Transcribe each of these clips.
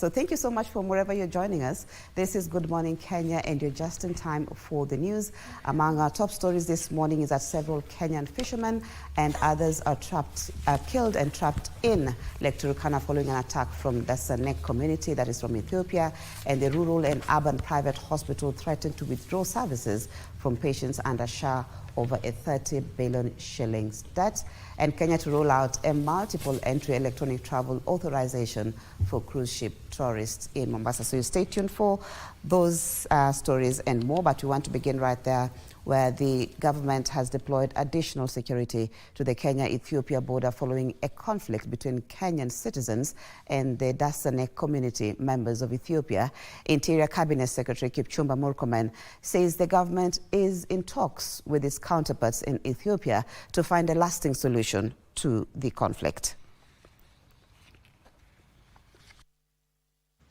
So thank you so much from wherever you're joining us. This is Good Morning Kenya, and you're just in time for the news. Among our top stories this morning is that several Kenyan fishermen and others are killed and trapped in Lake Turkana following an attack from the Sanek community, that is from Ethiopia, and the rural and urban private hospital threatened to withdraw services from patients under SHA over a 30 billion shillings debt, and Kenya to roll out a multiple entry electronic travel authorization for cruise ship tourists in Mombasa. So you stay tuned for those stories and more, but we want to begin right there where the government has deployed additional security to the Kenya-Ethiopia border following a conflict between Kenyan citizens and the Dasanek community members of Ethiopia. Interior Cabinet Secretary Kipchumba Murkomen says the government is in talks with its counterparts in Ethiopia to find a lasting solution to the conflict.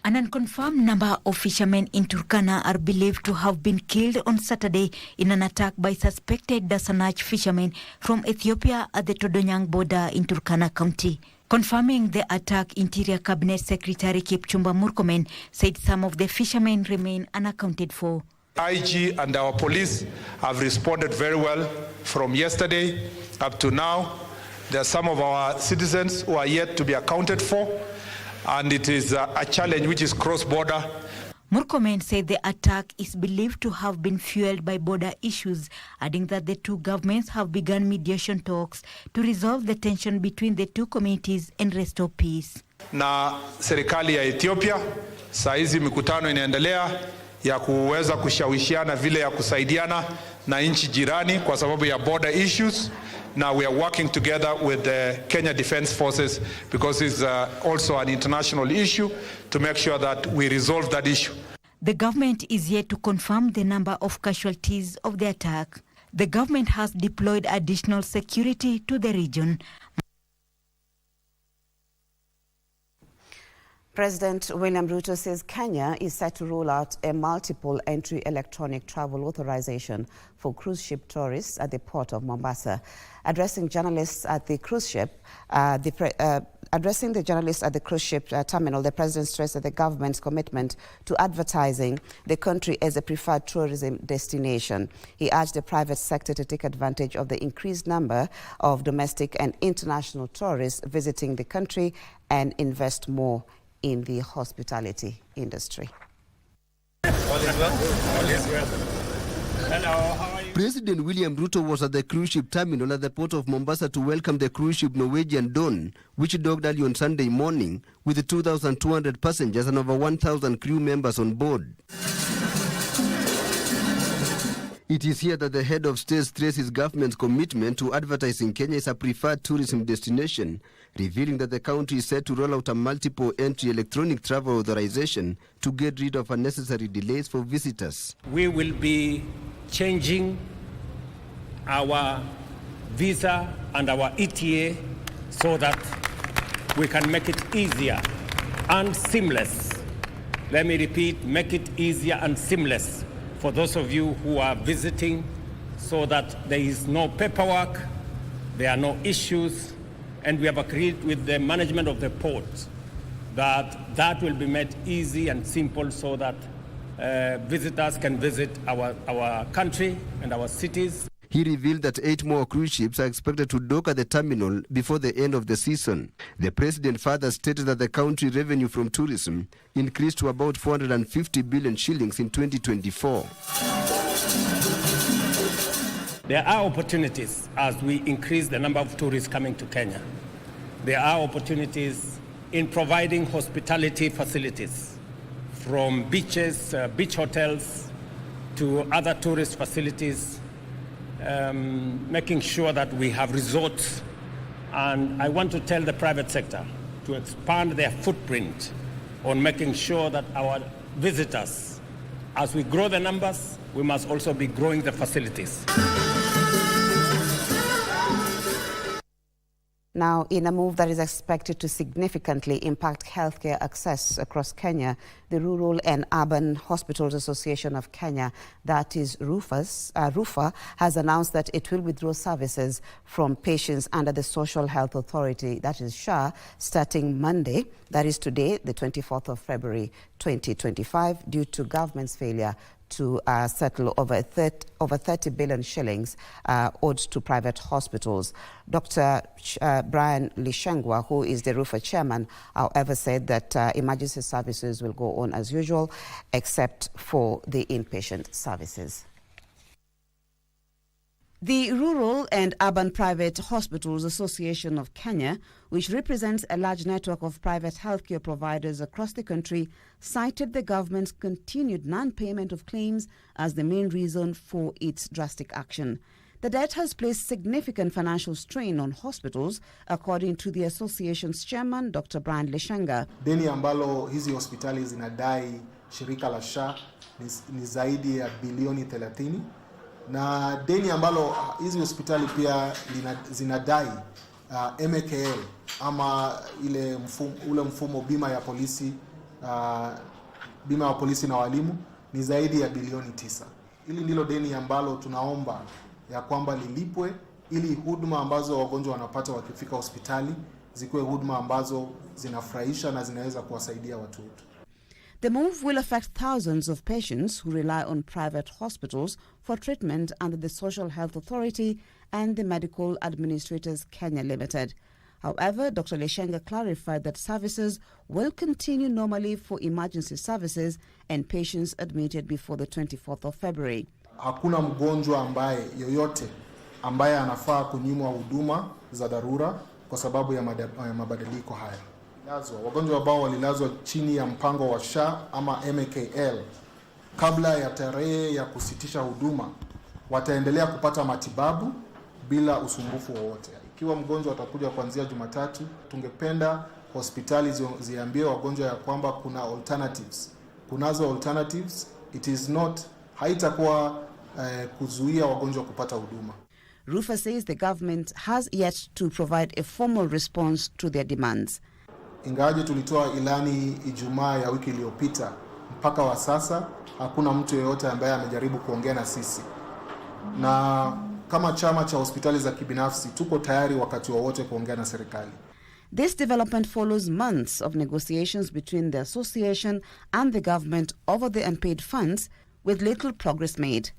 An unconfirmed number of fishermen in Turkana are believed to have been killed on Saturday in an attack by suspected Dasanach fishermen from Ethiopia at the Todonyang border in Turkana County. Confirming the attack, Interior Cabinet Secretary Kipchumba Murkomen said some of the fishermen remain unaccounted for. IG and our police have responded very well from yesterday up to now. There are some of our citizens who are yet to be accounted for, and it is a challenge which is cross-border. Murkomen said the attack is believed to have been fueled by border issues, adding that the two governments have begun mediation talks to resolve the tension between the two communities and restore peace. Na serikali ya Ethiopia saa hizi mikutano inaendelea ya kuweza kushawishiana vile ya kusaidiana na nchi jirani kwa sababu ya border issues. Now we are working together with the Kenya Defense Forces because it's also an international issue to make sure that we resolve that issue. The government is yet to confirm the number of casualties of the attack. The government has deployed additional security to the region. President William Ruto says Kenya is set to roll out a multiple entry electronic travel authorization for cruise ship tourists at the port of Mombasa. Addressing journalists at the cruise ship, terminal, the president stressed that the government's commitment to advertising the country as a preferred tourism destination. He urged the private sector to take advantage of the increased number of domestic and international tourists visiting the country and invest more in the hospitality industry. President William Ruto was at the cruise ship terminal at the port of Mombasa to welcome the cruise ship Norwegian Dawn, which docked early on Sunday morning with 2,200 passengers and over 1,000 crew members on board. It is here that the head of state stressed his government's commitment to advertising Kenya as a preferred tourism destination, revealing that the country is set to roll out a multiple entry electronic travel authorization to get rid of unnecessary delays for visitors. We will be changing our visa and our ETA so that we can make it easier and seamless. Let me repeat, make it easier and seamless for those of you who are visiting, so that there is no paperwork, there are no issues, and we have agreed with the management of the port that will be made easy and simple so that visitors can visit our country and our cities. He revealed that 8 more cruise ships are expected to dock at the terminal before the end of the season. The president further stated that the country revenue from tourism increased to about 450 billion shillings in 2024. There are opportunities as we increase the number of tourists coming to Kenya. There are opportunities in providing hospitality facilities, from beaches, beach hotels, to other tourist facilities, making sure that we have resorts. And I want to tell the private sector to expand their footprint on making sure that our visitors, as we grow the numbers, we must also be growing the facilities. Now, in a move that is expected to significantly impact healthcare access across Kenya, the Rural and Urban Hospitals Association of Kenya, that is RUFA, has announced that it will withdraw services from patients under the Social Health Authority, that is SHA, starting Monday, that is today, the 24th of February 2025, due to government's failure to settle over 30 billion shillings owed to private hospitals. Dr. Brian Lishengwa, who is the RUFA chairman, however, said that emergency services will go on as usual, except for the inpatient services. The Rural and Urban Private Hospitals Association of Kenya, which represents a large network of private healthcare providers across the country, cited the government's continued non-payment of claims as the main reason for its drastic action. The debt has placed significant financial strain on hospitals, according to the association's chairman, Dr. Brian Lishanga. Deni ambalo hizi hospitali zinadai shirika la SHA ni zaidi ya bilioni 30. Na deni ambalo hizi hospitali pia zinadai MKL ama ule mfumo bima ya polisi na walimu ni zaidi ya bilioni 9. Hili ndilo deni ambalo tunaomba ya kwamba lilipwe ili huduma ambazo wagonjwa wanapata wakifika hospitali zikuwe huduma ambazo zinafurahisha na zinaweza kuwasaidia watu wetu. The move will affect thousands of patients who rely on private hospitals for treatment under the Social Health Authority and the Medical Administrators Kenya Limited. However, Dr. Leshenga clarified that services will continue normally for emergency services and patients admitted before the 24th of February. Hakuna mgonjwa yoyote ambaye anafaa kunyimwa huduma za dharura kwa sababu ya mabadiliko haya. Wagonjwa ambao walilazwa chini ya mpango wa SHA ama MKL kabla ya tarehe ya kusitisha huduma wataendelea kupata matibabu bila usumbufu wowote. Ikiwa mgonjwa atakuja kuanzia Jumatatu, tungependa hospitali ziambie wagonjwa ya kwamba kuna alternatives. Kunazo alternatives, haitakuwa kuzuia wagonjwa kupata huduma. RUFA says the government has yet to provide a formal response to their demands. Ingawaje tulitoa ilani Ijumaa ya wiki iliyopita, mpaka wa sasa hakuna mtu yeyote ambaye amejaribu kuongea na sisi. Na kama chama cha hospitali za kibinafsi tuko tayari wakati wowote kuongea na serikali. This development follows months of negotiations between the association and the government over the unpaid funds, with little progress made.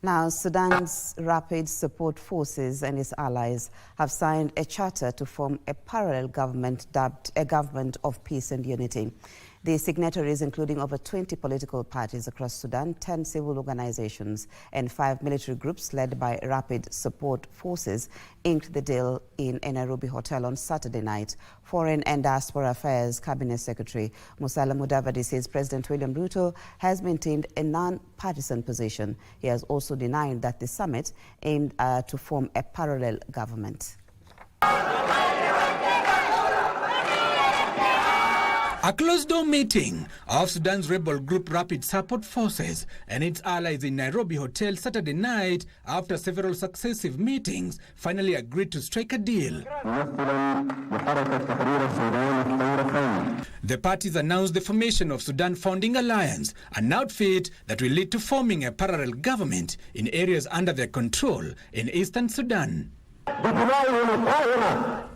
Now, Sudan's Rapid Support Forces and its allies have signed a charter to form a parallel government dubbed a Government of Peace and Unity. The signatories, including over 20 political parties across Sudan, 10 civil organizations, and 5 military groups led by Rapid Support Forces, inked the deal in a Nairobi hotel on Saturday night. Foreign and Diaspora Affairs Cabinet Secretary Musalia Mudavadi says President William Ruto has maintained a non-partisan position. He has also denied that the summit aimed to form a parallel government. A closed-door meeting of Sudan's rebel group Rapid Support Forces and its allies in Nairobi Hotel Saturday night, after several successive meetings, finally agreed to strike a deal. The parties announced the formation of Sudan Founding Alliance, an outfit that will lead to forming a parallel government in areas under their control in eastern Sudan.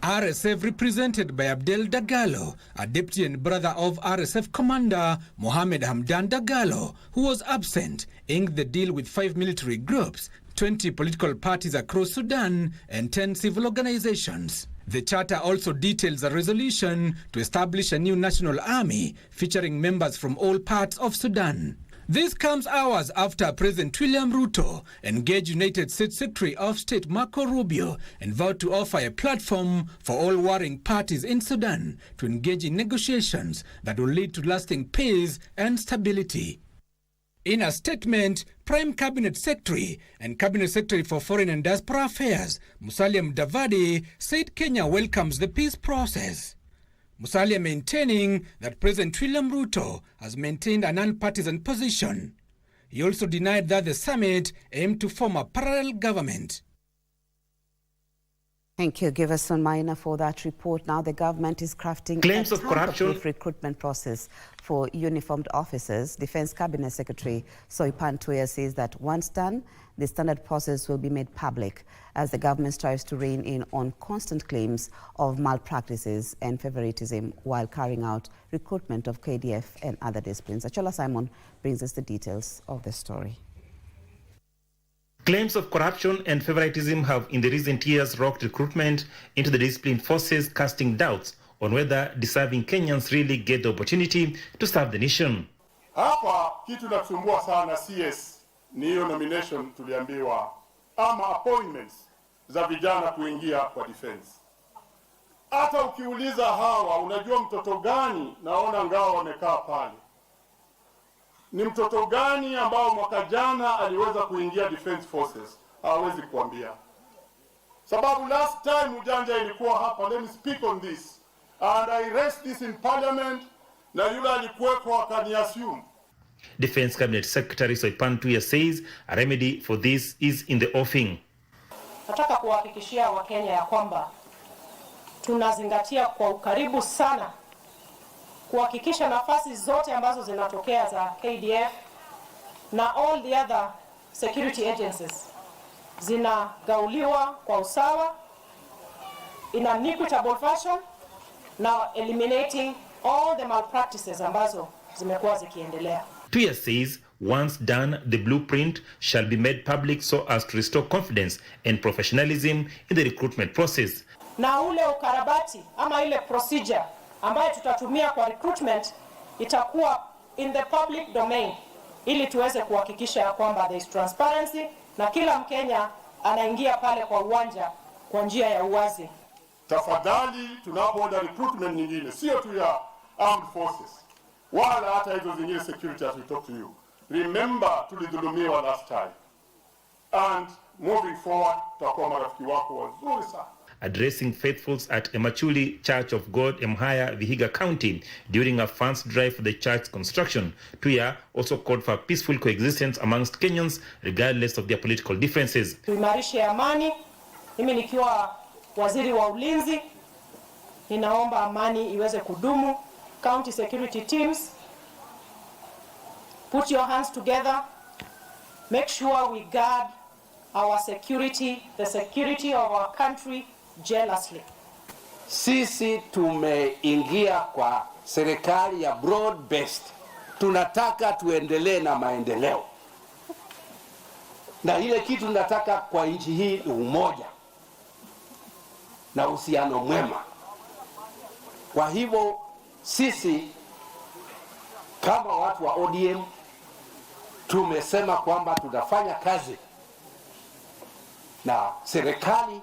RSF, represented by Abdel Dagalo, a deputy and brother of RSF commander Mohamed Hamdan Dagalo, who was absent, inked the deal with 5 military groups, 20 political parties across Sudan, and 10 civil organizations. The charter also details a resolution to establish a new national army featuring members from all parts of Sudan. This comes hours after President William Ruto engaged United States Secretary of State Marco Rubio and vowed to offer a platform for all warring parties in Sudan to engage in negotiations that will lead to lasting peace and stability. In a statement, Prime Cabinet Secretary and Cabinet Secretary for Foreign and Diaspora Affairs Musalia Mudavadi said Kenya welcomes the peace process. Musalia maintaining that President William Ruto has maintained a non-partisan position. He also denied that the summit aimed to form a parallel government. Thank you, Giverson Maina, for that report. Now the government is crafting claims a of corruption recruitment process for uniformed officers. Defense Cabinet Secretary Soipan Tuya says that once done, the standard process will be made public as the government strives to rein in on constant claims of malpractices and favoritism while carrying out recruitment of KDF and other disciplines. Achola Simon brings us the details of the story. Claims of corruption and favoritism have in the recent years rocked recruitment into the disciplined forces, casting doubts on whether deserving Kenyans really get the opportunity to serve the nation. Hapa kitu natumbua sana CS ni hiyo nomination tuliambiwa ama appointments za vijana kuingia kwa defense. Hata ukiuliza hawa, unajua mtoto gani naona ngao wamekaa pale? Ni mtoto gani ambao mwaka jana aliweza kuingia defense forces? Hawezi kuambia. Sababu last time ujanja ilikuwa hapa. Let me speak on this. And I raised this in parliament na yule alikuweko akaniassume. Defense Cabinet Secretary Soipan Tuya says a remedy for this is in the offing. Nataka kuhakikishia Wakenya ya kwamba tunazingatia kwa ukaribu sana kuhakikisha nafasi zote ambazo zinatokea za KDF na all the other security agencies zinagauliwa kwa usawa in an equitable fashion, now eliminating all the malpractices ambazo zimekuwa zikiendelea. Tuya says once done, the blueprint shall be made public so as to restore confidence and professionalism in the recruitment process. Na ule ukarabati ama ile procedure ambayo tutatumia kwa recruitment itakuwa in the public domain ili tuweze kuhakikisha kwamba there is transparency na kila Mkenya anaingia pale kwa uwanja kwa njia ya uwazi. Tafadhali tunapoenda recruitment nyingine sio tu ya armed forces wala hata hizo zingine security as we talk to you. Remember tulidhulumiwa last time. And moving forward tutakuwa marafiki wako wazuri sana. Addressing faithfuls at Emachuli Church of God, Emhaya, Vihiga County, during a funds drive for the church construction, Tuya also called for peaceful coexistence amongst Kenyans, regardless of their political differences. Tuimarishe amani. Mimi nikiwa waziri wa ulinzi, ninaomba amani iweze kudumu. County security teams, put your hands together. Make sure we guard our security, the security of our country, jealously. Sisi tumeingia kwa serikali ya broad based. Tunataka tuendelee na maendeleo. Na ile kitu tunataka kwa nchi hii ni umoja na uhusiano mwema. Kwa hivyo sisi kama watu wa ODM tumesema kwamba tutafanya kazi na serikali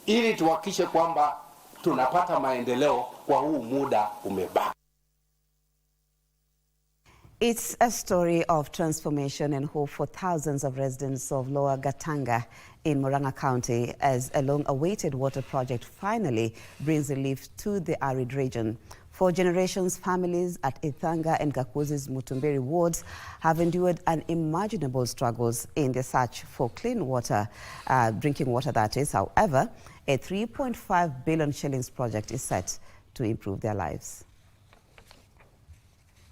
ili tuhakikishe kwamba tunapata maendeleo kwa huu muda umebaki. It's a story of transformation and hope for thousands of residents of Lower Gatanga in Murang'a County as a long-awaited water project finally brings relief to the arid region. For generations, families at Ithanga and Kakuzi's Mutumberi wards have endured unimaginable struggles in the search for clean water, drinking water that is. However, a 3.5 billion shillings project is set to improve their lives.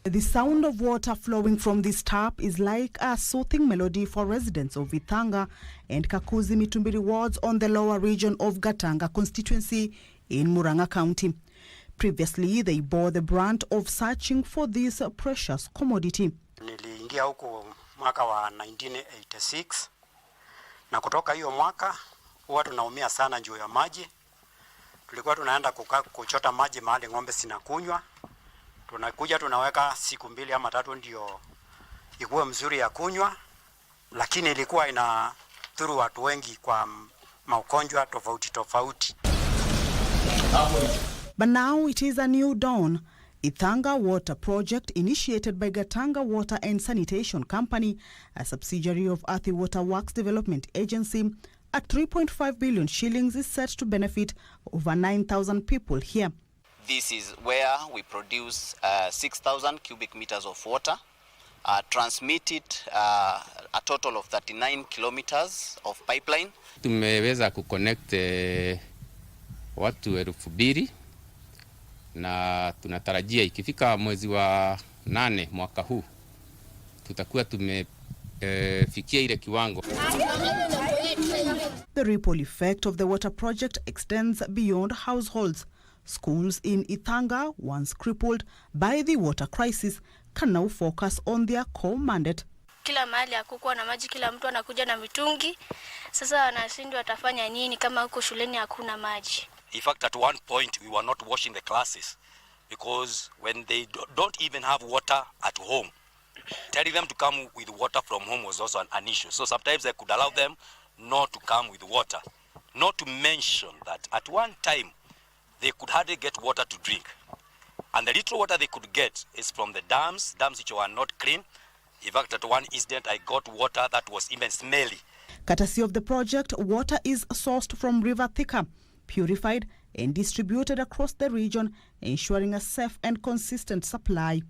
The sound of water flowing from this tap is like a soothing melody for residents of Ithanga and Kakuzi Mitumbiri wards on the lower region of Gatanga constituency in Murang'a County. Previously, they bore the brunt of searching for this precious commodity. Niliingia huko mwaka wa 1986 na kutoka hiyo mwaka huwa tunaumia sana juu ya maji. Tulikuwa tunaenda kuchota maji mahali ng'ombe sinakunywa. Tunakuja tunaweka siku 2 ama 3 ndio ikuwe mzuri ya kunywa, lakini ilikuwa inadhuru watu wengi kwa maugonjwa tofauti. But now it is a new dawn. Ithanga Water Project, initiated by Gatanga Water and Sanitation Company, a subsidiary of Athi Water Works Development Agency, at 3.5 billion shillings is set to benefit over 9,000 people here. This is where we produce 6,000 cubic meters of water transmitted a total of 39 kilometers of pipeline. Tumeweza kuconnect watu 2,000 na tunatarajia ikifika mwezi wa 8 mwaka huu tutakuwa tumefikia ile kiwango. The ripple effect of the water project extends beyond households. Schools in Ithanga, once crippled by the water crisis, can now focus on their core mandate. Kila mahali hakukuwa na maji, kila mtu anakuja na mitungi. Sasa wanashindwa watafanya nini kama huko shuleni hakuna maji. In fact, at one point we were not washing the classes because when they don't even have water at home, telling them to come with water from home was also an issue. So sometimes I could allow them not to come with water. Not to mention that at one time they could hardly get water to drink. And the little water they could get is from the dams which were not clean. In fact, at one incident I got water that was even smelly. Courtesy of the project, water is sourced from River Thika, purified and distributed across the region, ensuring a safe and consistent supply.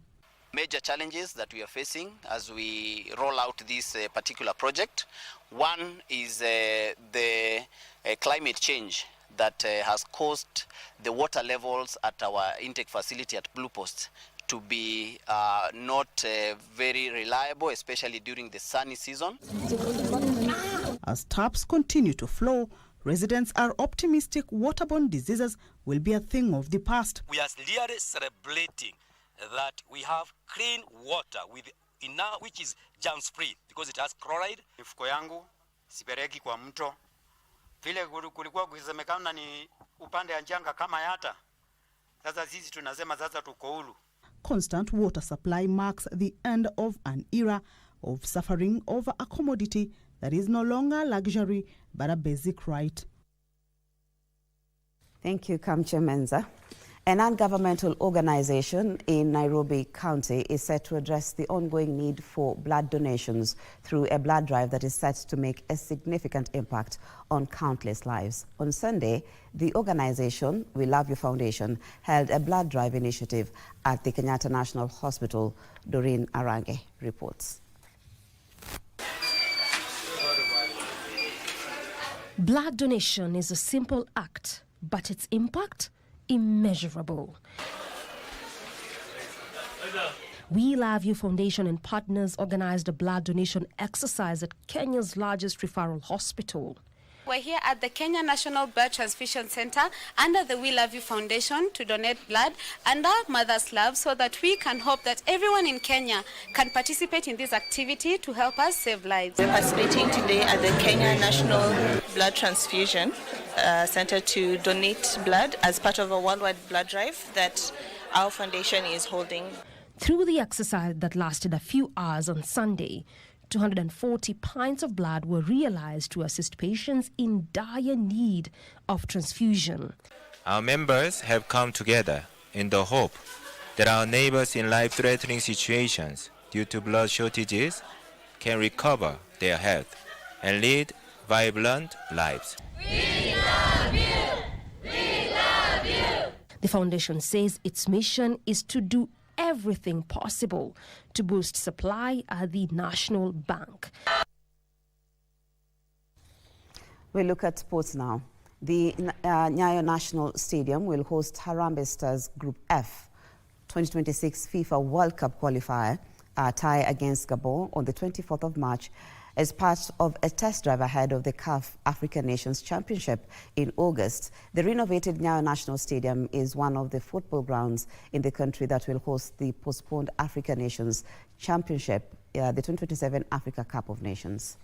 Major challenges that we are facing as we roll out this particular project. One is the climate change that has caused the water levels at our intake facility at Blue Post to be not very reliable, especially during the sunny season. As taps continue to flow, residents are optimistic waterborne diseases will be a thing of the past. We are really celebrating that we have clean water which is germs free because it has chloride. Mifuko yangu sipeleki kwa mto. Vile kulikuwa kusemekana ni upande ya njanga kama yata. Sasa sisi tunasema sasa tuko huru. Constant water supply marks the end of an era of suffering over a commodity that is no longer a luxury but a basic right. Thank you, Kamche Menza. A non-governmental organization in Nairobi County is set to address the ongoing need for blood donations through a blood drive that is set to make a significant impact on countless lives. On Sunday, the organization, We Love You Foundation, held a blood drive initiative at the Kenyatta National Hospital. Doreen Arange reports. Blood donation is a simple act, but its impact immeasurable. We Love You Foundation and partners organized a blood donation exercise at Kenya's largest referral hospital. We're here at the Kenya National Blood Transfusion Center under the We Love You Foundation to donate blood and our mother's love so that we can hope that everyone in Kenya can participate in this activity to help us save lives. We're participating today at the Kenya National Blood Transfusion Center to donate blood as part of a worldwide blood drive that our foundation is holding. Through the exercise that lasted a few hours on Sunday, 240 pints of blood were realized to assist patients in dire need of transfusion. Our members have come together in the hope that our neighbors in life-threatening situations due to blood shortages can recover their health and lead vibrant lives. We love you! We love you! The foundation says its mission is to do everything possible to boost supply at the National Bank. We look at sports now. The Nyayo National Stadium will host Harambee Stars Group F 2026 FIFA World Cup qualifier tie against Gabon on the 24th of March as part of a test drive ahead of the CAF African Nations Championship in August. The renovated Nyayo National Stadium is one of the football grounds in the country that will host the postponed African Nations Championship, the 2027 Africa Cup of Nations.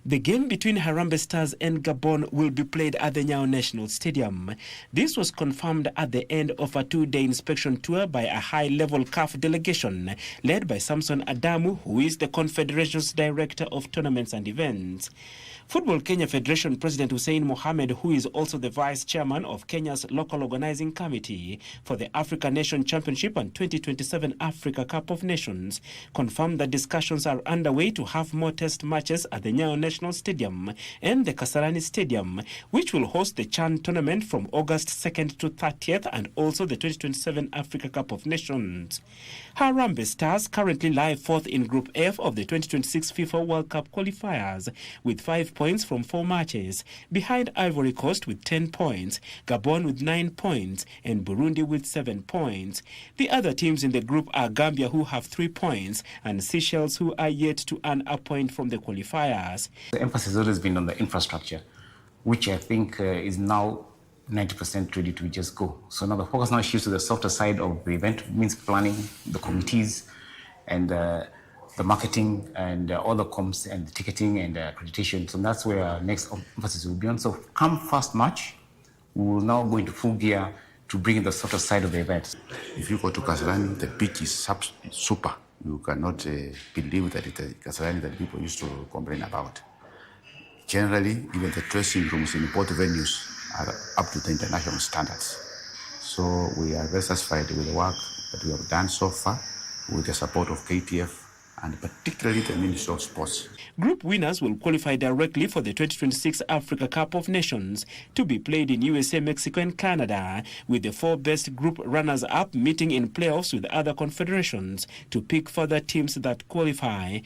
The game between Harambee Stars and Gabon will be played at the Nyayo National Stadium. This was confirmed at the end of a two-day inspection tour by a high-level CAF delegation led by Samson Adamu, who is the Confederation's Director of Tournaments and Events. Football Kenya Federation President Hussein Mohamed, who is also the Vice Chairman of Kenya's local organizing committee for the Africa Nation Championship and 2027 Africa Cup of Nations, confirmed that discussions are underway to have more test matches at the Nyayo National Stadium and the Kasarani Stadium, which will host the CHAN tournament from August 2nd to 30th and also the 2027 Africa Cup of Nations. Harambee Stars currently lie fourth in Group F of the 2026 FIFA World Cup qualifiers with 5 points from 4 matches, behind Ivory Coast with 10 points, Gabon with 9 points, and Burundi with 7 points. The other teams in the group are Gambia, who have 3 points, and Seychelles, who are yet to earn a point from the qualifiers. The emphasis has always been on the infrastructure, which I think is now 90% ready to just go. So now the focus now shifts to the softer side of the event, means planning, the committees, and the marketing, and all the comms, and the ticketing, and accreditation. So that's where our next emphasis will be on. So come first match, we will now go into full gear to bring in the softer side of the event. If you go to Kasarani, the pitch is super. You cannot believe that it's Kasarani that people used to complain about. Generally, even the dressing rooms in both venues are up to the international standards. So we are very satisfied with the work that we have done so far with the support of KTF and particularly the Ministry of Sports. Group winners will qualify directly for the 2026 Africa Cup of Nations to be played in USA, Mexico, and Canada, with the 4 best group runners-up meeting in playoffs with other confederations to pick further teams that qualify.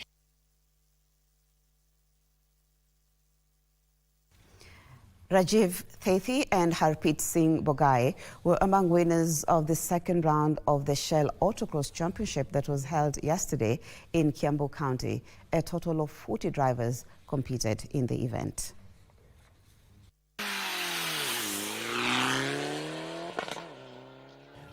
Rajiv Thethi and Harpreet Singh Bogai were among winners of the second round of the Shell Autocross Championship that was held yesterday in Kiambu County. A total of 40 drivers competed in the event.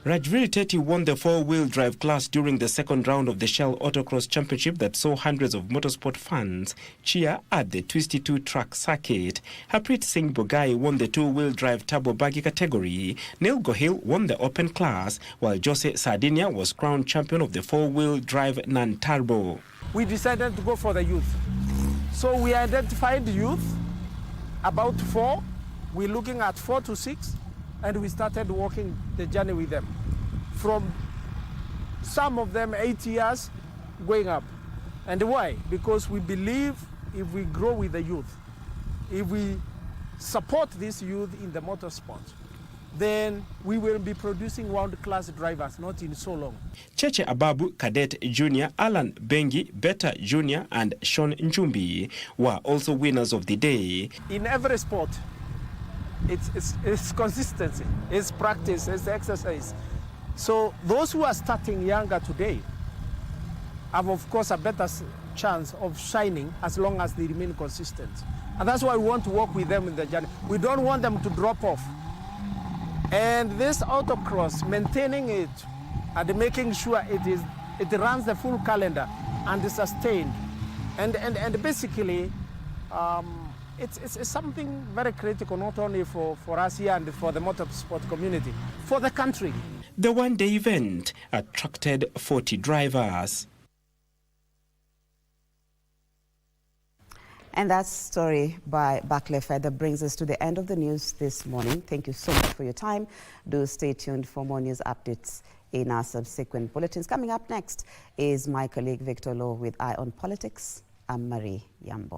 Rajveer Teti won the 4-wheel drive class during the second round of the Shell Autocross Championship that saw hundreds of motorsport fans cheer at the Twisty 2 track circuit. Harpreet Singh Bogai won the 2-wheel drive turbo buggy category. Neil Gohil won the open class, while Jose Sardinia was crowned champion of the 4-wheel drive non-turbo. We decided to go for the youth. So we identified the youth, about 4. We're looking at 4 to 6. And we started walking the journey with them. From some of them 8 years going up. And why? Because we believe if we grow with the youth, if we support this youth in the motorsport, then we will be producing world-class drivers, not in so long. Cheche Ababu, Cadet Jr., Alan Bengi, Beta Jr., and Sean Njumbi were also winners of the day. In every sport, it's consistency, it's practice, it's exercise. So those who are starting younger today have, of course, a better chance of shining as long as they remain consistent. And that's why we want to work with them in the journey. We don't want them to drop off. And this autocross, maintaining it and making sure it runs the full calendar and is sustained. And basically, it's something very critical, not only for us here and for the motorsport community, for the country. The one-day event attracted 40 drivers. And that story by Barclay Feather brings us to the end of the news this morning. Thank you so much for your time. Do stay tuned for more news updates in our subsequent bulletins. Coming up next is my colleague Victor Lowe with Eye on Politics. I'm Marie Yambo.